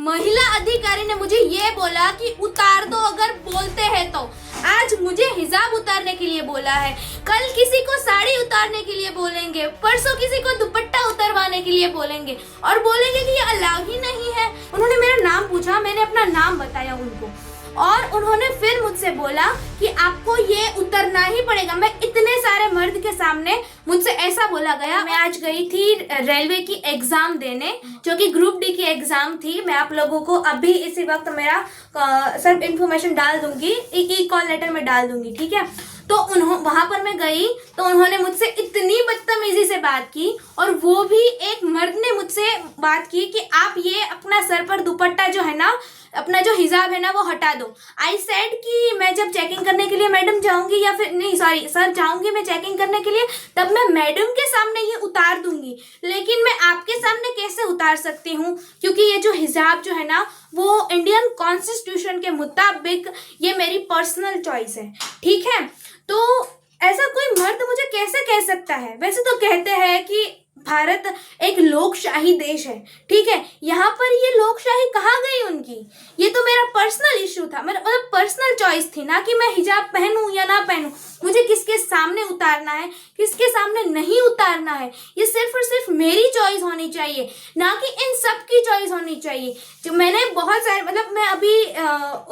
महिला अधिकारी ने मुझे ये बोला कि उतार दो अगर बोलते हैं तो। आज मुझे हिजाब उतारने के लिए बोला है, कल किसी को साड़ी उतारने के लिए बोलेंगे, परसों किसी को दुपट्टा उतरवाने के लिए बोलेंगे और बोलेंगे कि ये अलाउ ही नहीं है। उन्होंने मेरा नाम पूछा, मैंने अपना नाम बताया उनको और उन्होंने फिर मुझसे बोला कि आपको ये उतरना ही पड़ेगा। मैं इतने सारे मर्द के सामने मुझसे ऐसा बोला गया। मैं आज गई थी रेलवे की एग्जाम देने, जो कि ग्रुप डी की एग्जाम थी। मैं आप लोगों को अभी इसी वक्त मेरा सब इंफॉर्मेशन डाल दूंगी, ई कॉल लेटर में डाल दूंगी, ठीक है। तो वहां पर मैं गई तो उन्होंने मुझसे इतनी बदतमीजी से बात की और वो भी एक मर्द ने मुझसे बात की कि आप ये अपना सर पर दुपट्टा जो है ना, अपना जो हिजाब है ना, वो हटा दो। आई सेड कि मैं जब चेकिंग करने के लिए मैडम जाऊंगी या फिर नहीं सॉरी सर जाऊंगी मैं चेकिंग करने के लिए, तब मैं मैडम के सामने ये उतार दूंगी, लेकिन मैं आपके सामने कैसे उतार सकती हूँ, क्योंकि ये जो हिजाब जो है ना वो इंडियन कॉन्स्टिट्यूशन के मुताबिक ये मेरी पर्सनल चॉइस है, ठीक है। तो ऐसा कोई मर्द मुझे कैसे कह सकता है। वैसे तो कहते हैं कि भारत एक लोकशाही देश है, ठीक है। यहाँ पर ये लोकशाही कहाँ गई उनकी। ये तो मेरा पर्सनल इशू था, मेरा मतलब पर्सनल चॉइस थी ना कि मैं हिजाब पहनूं या ना पहनूं, मुझे किसके सामने उतारना है किसके सामने नहीं उतारना है, ये सिर्फ और सिर्फ मेरी चॉइस होनी चाहिए, ना कि इन सब की चॉइस होनी चाहिए। जो मैंने बहुत सारे मतलब मैं अभी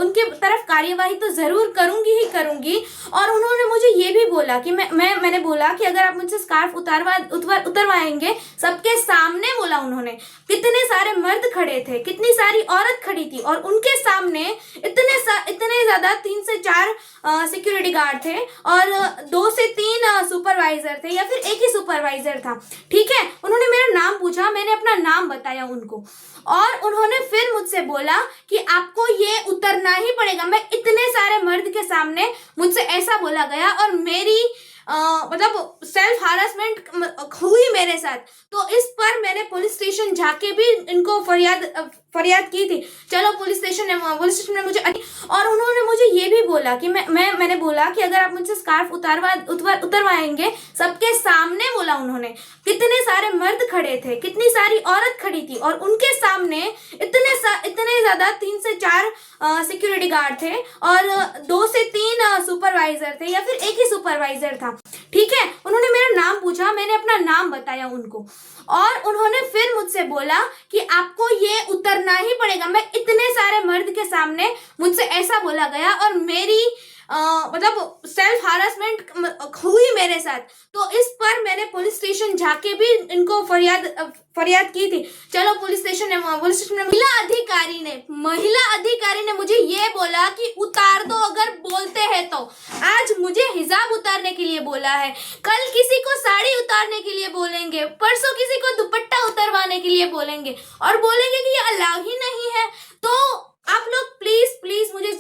उनके तरफ कार्यवाही तो जरूर करूंगी ही करूंगी। और उन्होंने मुझे ये भी बोला कि मैंने बोला कि अगर आप मुझसे स्कार्फ उतरवाएंगे सबके सामने, बोला उन्होंने। कितने सारे मर्द खड़े थे, कितनी सारी औरत खड़ी थी और उनके सामने इतने ज्यादा 3 से 4 सिक्योरिटी गार्ड थे और 2 से 3 सुपरवाइजर थे या फिर एक ही सुपरवाइजर था, ठीक है। उन्होंने मेरा नाम पूछा, मैंने अपना नाम बताया उनको और उन्होंने फिर मुझसे बोला कि आपको ये उतरना ही पड़ेगा। मैं इतने सारे मर्द के सामने मुझसे ऐसा बोला गया और मेरी मतलब सेल्फ हरासमेंट हुई मेरे साथ। तो इस पर मैंने पुलिस स्टेशन जाके भी इनको फरियाद की थी। चलो पुलिस स्टेशन ने मुझे और उन्होंने मुझे ये भी बोला कि मैंने बोला कि अगर आप मुझसे स्कार्फ उतरवाएंगे सबके सामने, बोला उन्होंने। कितने सारे मर्द खड़े थे, कितनी सारी औरत खड़ी थी और उनके सामने इतने ज्यादा 3 से 4 सिक्योरिटी गार्ड थे और 2 से 3 सुपरवाइजर थे या फिर एक ही सुपरवाइजर था, ठीक है। उन्होंने मेरा नाम पूछा, मैंने अपना नाम बताया उनको और उन्होंने फिर मुझसे बोला कि आपको ये उतरना ही पड़ेगा। मैं इतने सारे मर्द के सामने मुझसे ऐसा बोला गया और मेरी मतलब सेल्फ हरासमेंट हुई मेरे साथ। तो इस पर मैंने पुलिस स्टेशन जाके भी इनको फरियाद की थी। चलो पुलिस स्टेशन ने महिला अधिकारी ने मुझे ये बोला कि उतार दो अगर बोलते हैं तो। आज मुझे हिजाब उतारने के लिए बोला है, कल किसी को साड़ी उतारने के लिए बोलेंगे, परसों किसी को दुपट्टा उतरवाने के लिए बोलेंगे और बोलेंगे कि ये अलाउ ही नहीं है। तो आप लोग प्लीज मुझे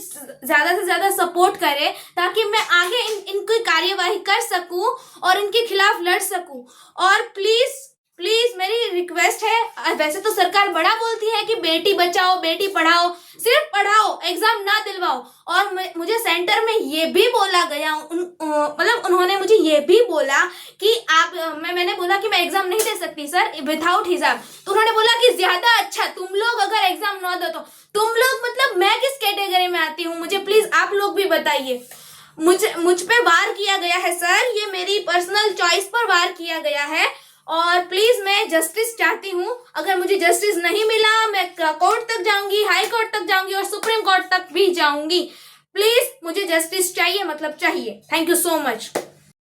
ज्यादा से ज्यादा सपोर्ट करें ताकि मैं आगे इनकी कार्यवाही कर सकूं और इनके खिलाफ लड़ सकूं। और प्लीज मेरी रिक्वेस्ट है, वैसे तो सरकार बड़ा बोलती है कि बेटी बचाओ बेटी पढ़ाओ, सिर्फ पढ़ाओ, एग्जाम ना दिलवाओ। और मुझे सेंटर में ये भी बोला गया, मतलब उन्होंने मुझे ये भी बोला कि मैंने बोला कि मैं एग्जाम नहीं दे सकती सर विदाउट हिजाब। तो उन्होंने बोला कि ज्यादा अच्छा, तुम लोग अगर एग्जाम ना दो तो तुम लोग मतलब मैं किस कैटेगरी में आती हूँ, मुझे प्लीज आप लोग भी बताइए। मुझ पे वार किया गया है सर, ये मेरी पर्सनल चॉइस पर वार किया गया है और प्लीज मैं जस्टिस चाहती हूँ। अगर मुझे जस्टिस नहीं मिला मैं कोर्ट तक जाऊंगी, हाई कोर्ट तक जाऊंगी और सुप्रीम कोर्ट तक भी जाऊंगी। प्लीज मुझे जस्टिस चाहिए, मतलब चाहिए। Thank you so much.